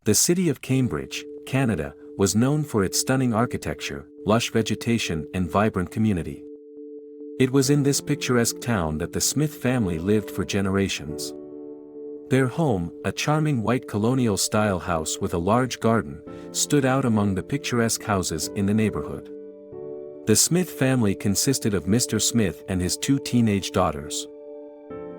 The city of Cambridge, Canada, was known for its stunning architecture, lush vegetation and vibrant community. It was in this picturesque town that the Smith family lived for generations. Their home, a charming white colonial-style house with a large garden, stood out among the picturesque houses in the neighborhood. The Smith family consisted of Mr. Smith and his two teenage daughters.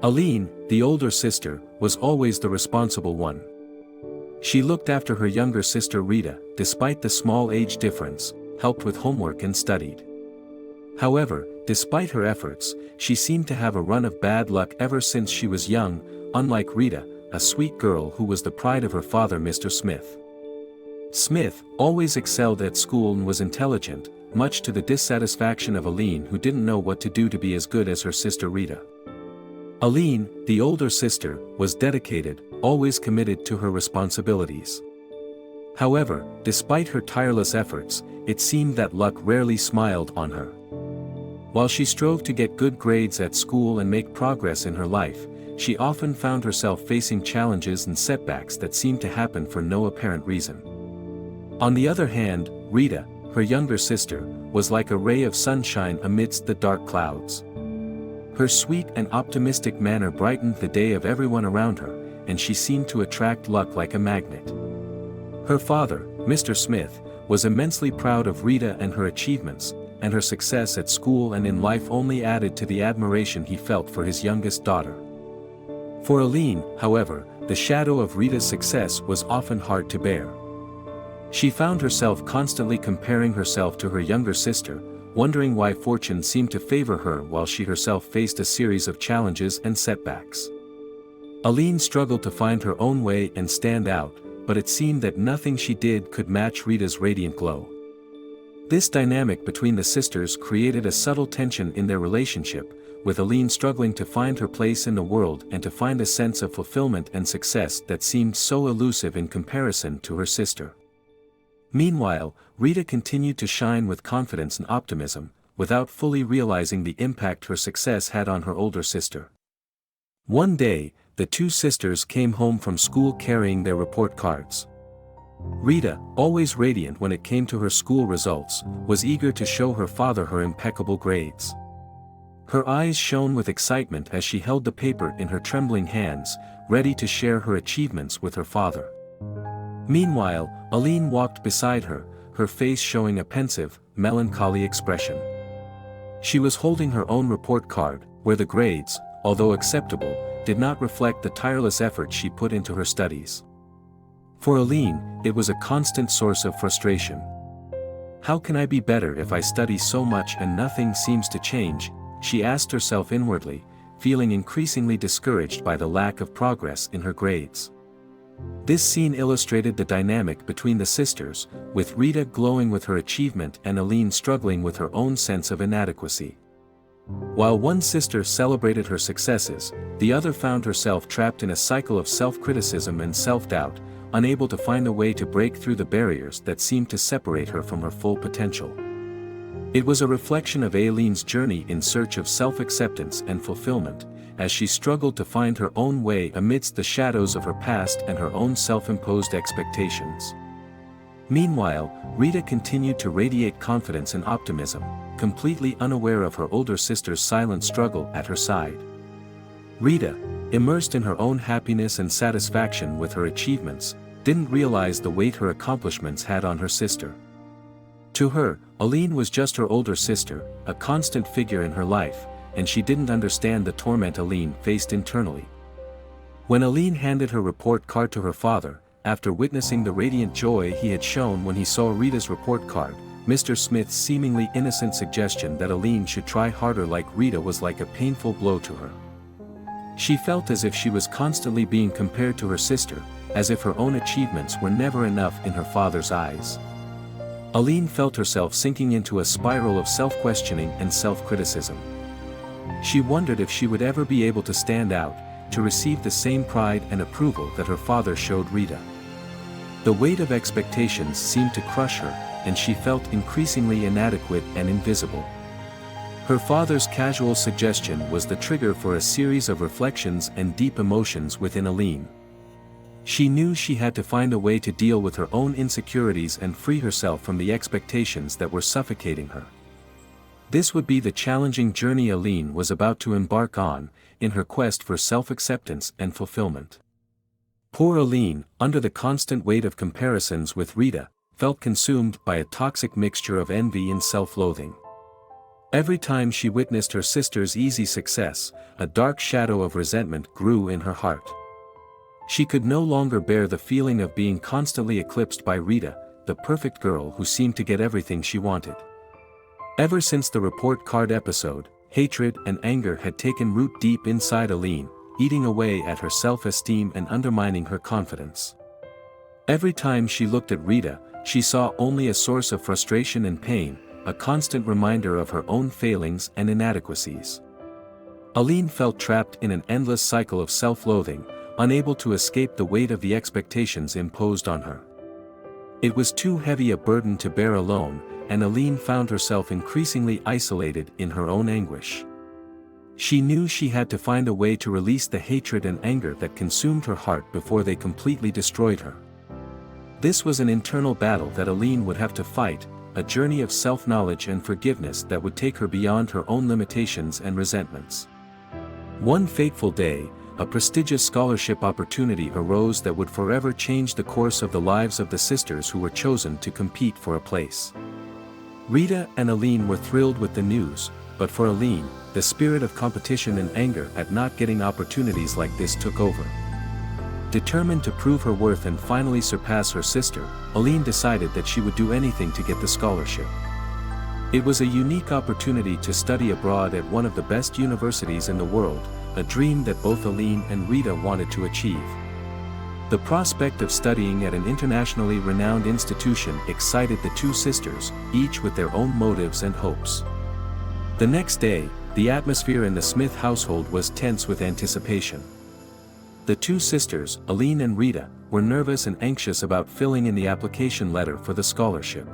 Aline, the older sister, was always the responsible one. She looked after her younger sister Rita, despite the small age difference, helped with homework and studied. However, despite her efforts, she seemed to have a run of bad luck ever since she was young, unlike Rita, a sweet girl who was the pride of her father Mr. Smith. Smith always excelled at school and was intelligent, much to the dissatisfaction of Aline, who didn't know what to do to be as good as her sister Rita. Aline, the older sister, was dedicated, always committed to her responsibilities. However, despite her tireless efforts, it seemed that luck rarely smiled on her. While she strove to get good grades at school and make progress in her life, she often found herself facing challenges and setbacks that seemed to happen for no apparent reason. On the other hand, Rita, her younger sister, was like a ray of sunshine amidst the dark clouds. Her sweet and optimistic manner brightened the day of everyone around her, and she seemed to attract luck like a magnet. Her father, Mr. Smith, was immensely proud of Rita and her achievements, and her success at school and in life only added to the admiration he felt for his youngest daughter. For Aline, however, the shadow of Rita's success was often hard to bear. She found herself constantly comparing herself to her younger sister, wondering why fortune seemed to favor her while she herself faced a series of challenges and setbacks. Aline struggled to find her own way and stand out, but it seemed that nothing she did could match Rita's radiant glow. This dynamic between the sisters created a subtle tension in their relationship, with Aline struggling to find her place in the world and to find a sense of fulfillment and success that seemed so elusive in comparison to her sister. Meanwhile, Rita continued to shine with confidence and optimism, without fully realizing the impact her success had on her older sister. One day, the two sisters came home from school carrying their report cards. Rita, always radiant when it came to her school results, was eager to show her father her impeccable grades. Her eyes shone with excitement as she held the paper in her trembling hands, ready to share her achievements with her father. Meanwhile, Aline walked beside her, her face showing a pensive, melancholy expression. She was holding her own report card, where the grades, although acceptable, did not reflect the tireless effort she put into her studies. For Aline, it was a constant source of frustration. How can I be better if I study so much and nothing seems to change? She asked herself inwardly, feeling increasingly discouraged by the lack of progress in her grades. This scene illustrated the dynamic between the sisters, with Rita glowing with her achievement and Aline struggling with her own sense of inadequacy. While one sister celebrated her successes, the other found herself trapped in a cycle of self-criticism and self-doubt, unable to find a way to break through the barriers that seemed to separate her from her full potential. It was a reflection of Aline's journey in search of self-acceptance and fulfillment, as she struggled to find her own way amidst the shadows of her past and her own self-imposed expectations. Meanwhile, Rita continued to radiate confidence and optimism, completely unaware of her older sister's silent struggle at her side. Rita, immersed in her own happiness and satisfaction with her achievements, didn't realize the weight her accomplishments had on her sister. To her, Aline was just her older sister, a constant figure in her life, and she didn't understand the torment Aline faced internally. When Aline handed her report card to her father, after witnessing the radiant joy he had shown when he saw Rita's report card, Mr. Smith's seemingly innocent suggestion that Aline should try harder like Rita was like a painful blow to her. She felt as if she was constantly being compared to her sister, as if her own achievements were never enough in her father's eyes. Aline felt herself sinking into a spiral of self-questioning and self-criticism. She wondered if she would ever be able to stand out, to receive the same pride and approval that her father showed Rita. The weight of expectations seemed to crush her, and she felt increasingly inadequate and invisible. Her father's casual suggestion was the trigger for a series of reflections and deep emotions within Aline. She knew she had to find a way to deal with her own insecurities and free herself from the expectations that were suffocating her. This would be the challenging journey Aline was about to embark on, in her quest for self-acceptance and fulfillment. Poor Aline, under the constant weight of comparisons with Rita, felt consumed by a toxic mixture of envy and self-loathing. Every time she witnessed her sister's easy success, a dark shadow of resentment grew in her heart. She could no longer bear the feeling of being constantly eclipsed by Rita, the perfect girl who seemed to get everything she wanted. Ever since the report card episode, hatred and anger had taken root deep inside Aline, eating away at her self-esteem and undermining her confidence. Every time she looked at Rita, she saw only a source of frustration and pain, a constant reminder of her own failings and inadequacies. Aline felt trapped in an endless cycle of self-loathing, unable to escape the weight of the expectations imposed on her. It was too heavy a burden to bear alone, and Aline found herself increasingly isolated in her own anguish. She knew she had to find a way to release the hatred and anger that consumed her heart before they completely destroyed her. This was an internal battle that Aline would have to fight, a journey of self-knowledge and forgiveness that would take her beyond her own limitations and resentments. One fateful day, a prestigious scholarship opportunity arose that would forever change the course of the lives of the sisters who were chosen to compete for a place. Rita and Aline were thrilled with the news, but for Aline, the spirit of competition and anger at not getting opportunities like this took over. Determined to prove her worth and finally surpass her sister, Aline decided that she would do anything to get the scholarship. It was a unique opportunity to study abroad at one of the best universities in the world, a dream that both Aline and Rita wanted to achieve. The prospect of studying at an internationally renowned institution excited the two sisters, each with their own motives and hopes. The next day, the atmosphere in the Smith household was tense with anticipation. The two sisters, Aline and Rita, were nervous and anxious about filling in the application letter for the scholarship.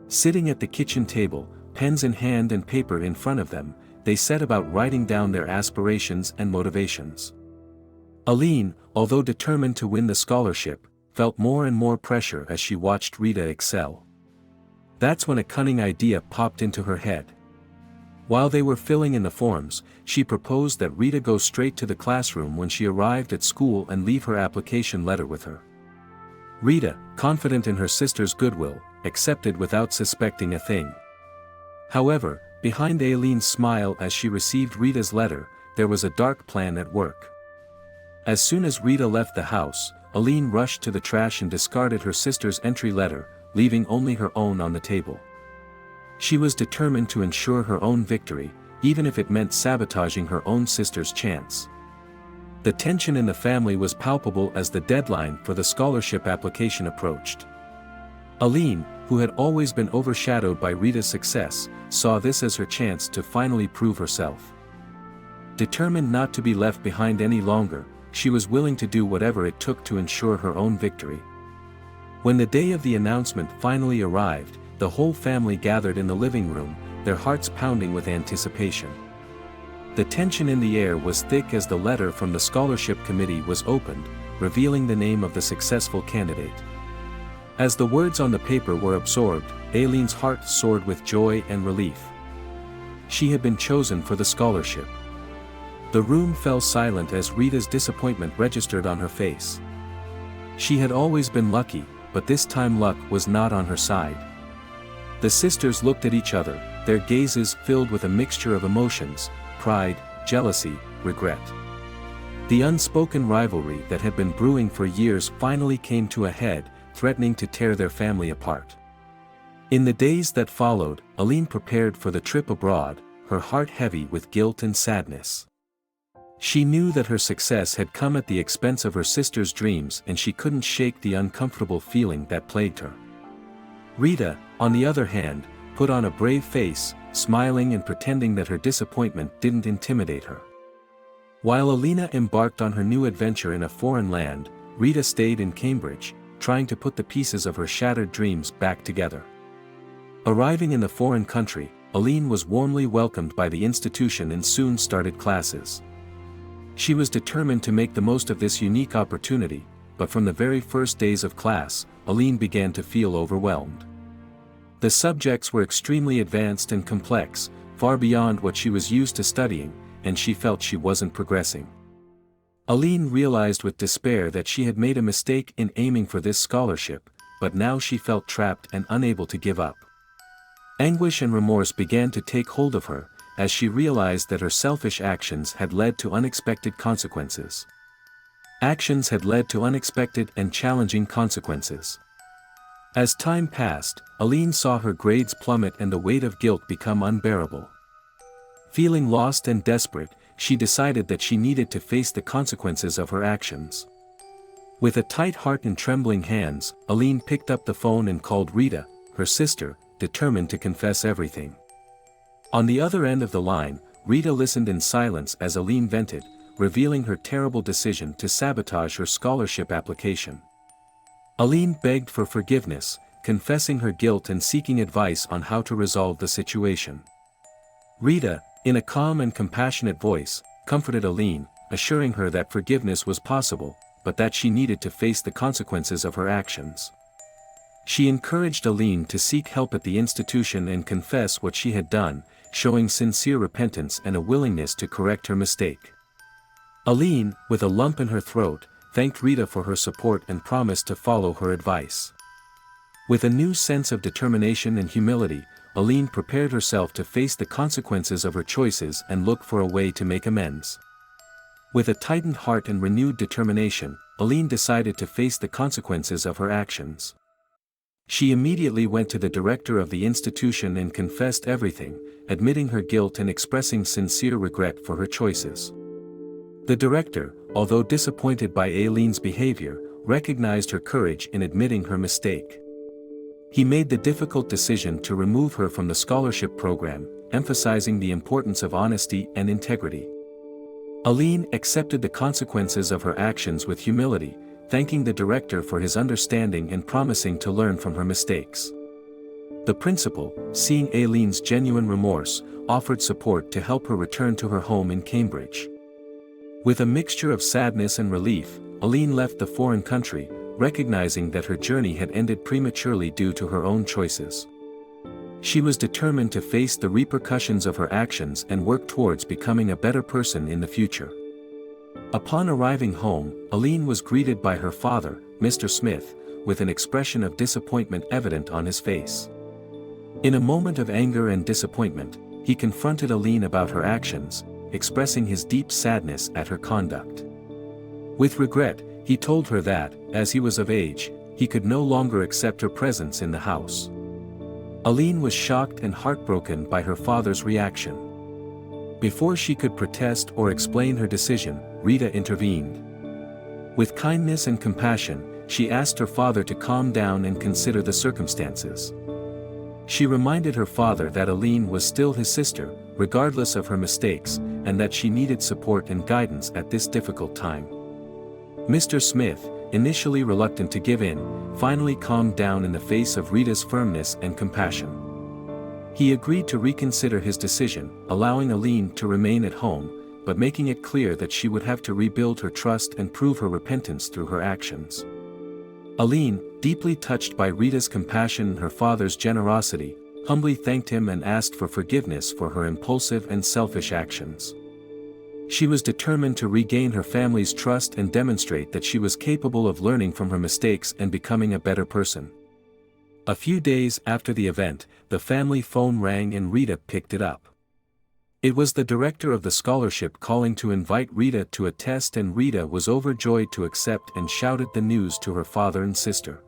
Sitting at the kitchen table, pens in hand and paper in front of them, they set about writing down their aspirations and motivations. Aline, although determined to win the scholarship, felt more and more pressure as she watched Rita excel. That's when a cunning idea popped into her head. While they were filling in the forms, she proposed that Rita go straight to the classroom when she arrived at school and leave her application letter with her. Rita, confident in her sister's goodwill, accepted without suspecting a thing. However, behind Aline's smile as she received Rita's letter, there was a dark plan at work. As soon as Rita left the house, Aline rushed to the trash and discarded her sister's entry letter, leaving only her own on the table. She was determined to ensure her own victory, even if it meant sabotaging her own sister's chance. The tension in the family was palpable as the deadline for the scholarship application approached. Aline, who had always been overshadowed by Rita's success, saw this as her chance to finally prove herself. Determined not to be left behind any longer, she was willing to do whatever it took to ensure her own victory. When the day of the announcement finally arrived, the whole family gathered in the living room, their hearts pounding with anticipation. The tension in the air was thick as the letter from the scholarship committee was opened, revealing the name of the successful candidate. As the words on the paper were absorbed, Aline's heart soared with joy and relief. She had been chosen for the scholarship. The room fell silent as Rita's disappointment registered on her face. She had always been lucky, but this time luck was not on her side. The sisters looked at each other, their gazes filled with a mixture of emotions: pride, jealousy, regret. The unspoken rivalry that had been brewing for years finally came to a head, threatening to tear their family apart. In the days that followed, Aline prepared for the trip abroad, her heart heavy with guilt and sadness. She knew that her success had come at the expense of her sister's dreams, and she couldn't shake the uncomfortable feeling that plagued her. Rita, on the other hand, put on a brave face, smiling and pretending that her disappointment didn't intimidate her. While Alina embarked on her new adventure in a foreign land, Rita stayed in Cambridge, trying to put the pieces of her shattered dreams back together. Arriving in the foreign country, Aline was warmly welcomed by the institution and soon started classes. She was determined to make the most of this unique opportunity, but from the very first days of class, Aline began to feel overwhelmed. The subjects were extremely advanced and complex, far beyond what she was used to studying, and she felt she wasn't progressing. Aline realized with despair that she had made a mistake in aiming for this scholarship, but now she felt trapped and unable to give up. Anguish and remorse began to take hold of her, as she realized that her selfish actions had led to unexpected consequences. Actions had led to unexpected and challenging consequences. As time passed, Aline saw her grades plummet and the weight of guilt become unbearable. Feeling lost and desperate, she decided that she needed to face the consequences of her actions. With a tight heart and trembling hands, Aline picked up the phone and called Rita, her sister, determined to confess everything. On the other end of the line, Rita listened in silence as Aline vented, revealing her terrible decision to sabotage her scholarship application. Aline begged for forgiveness, confessing her guilt and seeking advice on how to resolve the situation. Rita, in a calm and compassionate voice, comforted Aline, assuring her that forgiveness was possible, but that she needed to face the consequences of her actions. She encouraged Aline to seek help at the institution and confess what she had done, showing sincere repentance and a willingness to correct her mistake. Aline, with a lump in her throat, thanked Rita for her support and promised to follow her advice. With a new sense of determination and humility, Aline prepared herself to face the consequences of her choices and look for a way to make amends. With a tightened heart and renewed determination, Aline decided to face the consequences of her actions. She immediately went to the director of the institution and confessed everything, admitting her guilt and expressing sincere regret for her choices. The director, although disappointed by Aline's behavior, recognized her courage in admitting her mistake. He made the difficult decision to remove her from the scholarship program, emphasizing the importance of honesty and integrity. Aline accepted the consequences of her actions with humility, thanking the director for his understanding and promising to learn from her mistakes. The principal, seeing Aline's genuine remorse, offered support to help her return to her home in Cambridge. With a mixture of sadness and relief, Aline left the foreign country, recognizing that her journey had ended prematurely due to her own choices. She was determined to face the repercussions of her actions and work towards becoming a better person in the future. Upon arriving home, Aline was greeted by her father, Mr. Smith, with an expression of disappointment evident on his face. In a moment of anger and disappointment, he confronted Aline about her actions, expressing his deep sadness at her conduct. With regret, he told her that, as he was of age, he could no longer accept her presence in the house. Aline was shocked and heartbroken by her father's reaction. Before she could protest or explain her decision, Rita intervened. With kindness and compassion, she asked her father to calm down and consider the circumstances. She reminded her father that Aline was still his sister, regardless of her mistakes, and that she needed support and guidance at this difficult time. Mr. Smith, initially reluctant to give in, finally calmed down in the face of Rita's firmness and compassion. He agreed to reconsider his decision, allowing Aline to remain at home, but making it clear that she would have to rebuild her trust and prove her repentance through her actions. Aline, deeply touched by Rita's compassion and her father's generosity, humbly thanked him and asked for forgiveness for her impulsive and selfish actions. She was determined to regain her family's trust and demonstrate that she was capable of learning from her mistakes and becoming a better person. A few days after the event, the family phone rang and Rita picked it up. It was the director of the scholarship calling to invite Rita to a test, and Rita was overjoyed to accept and shouted the news to her father and sister.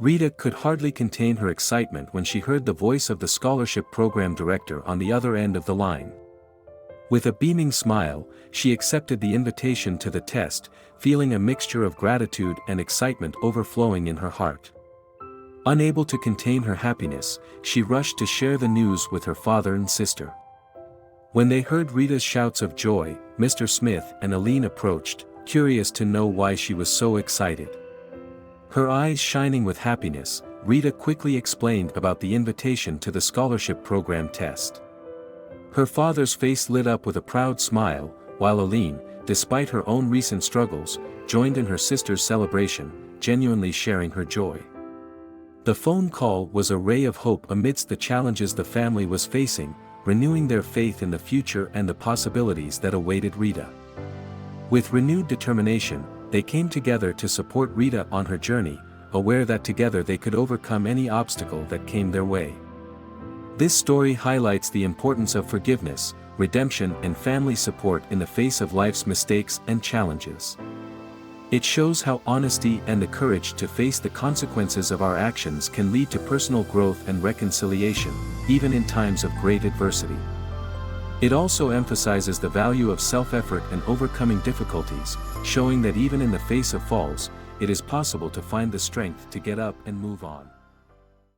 Rita could hardly contain her excitement when she heard the voice of the scholarship program director on the other end of the line. With a beaming smile, she accepted the invitation to the test, feeling a mixture of gratitude and excitement overflowing in her heart. Unable to contain her happiness, she rushed to share the news with her father and sister. When they heard Rita's shouts of joy, Mr. Smith and Aline approached, curious to know why she was so excited. Her eyes shining with happiness, Rita quickly explained about the invitation to the scholarship program test. Her father's face lit up with a proud smile, while Aline, despite her own recent struggles, joined in her sister's celebration, genuinely sharing her joy. The phone call was a ray of hope amidst the challenges the family was facing, renewing their faith in the future and the possibilities that awaited Rita. With renewed determination, they came together to support Rita on her journey, aware that together they could overcome any obstacle that came their way. This story highlights the importance of forgiveness, redemption, and family support in the face of life's mistakes and challenges. It shows how honesty and the courage to face the consequences of our actions can lead to personal growth and reconciliation, even in times of great adversity. It also emphasizes the value of self-effort and overcoming difficulties, showing that even in the face of falls, it is possible to find the strength to get up and move on.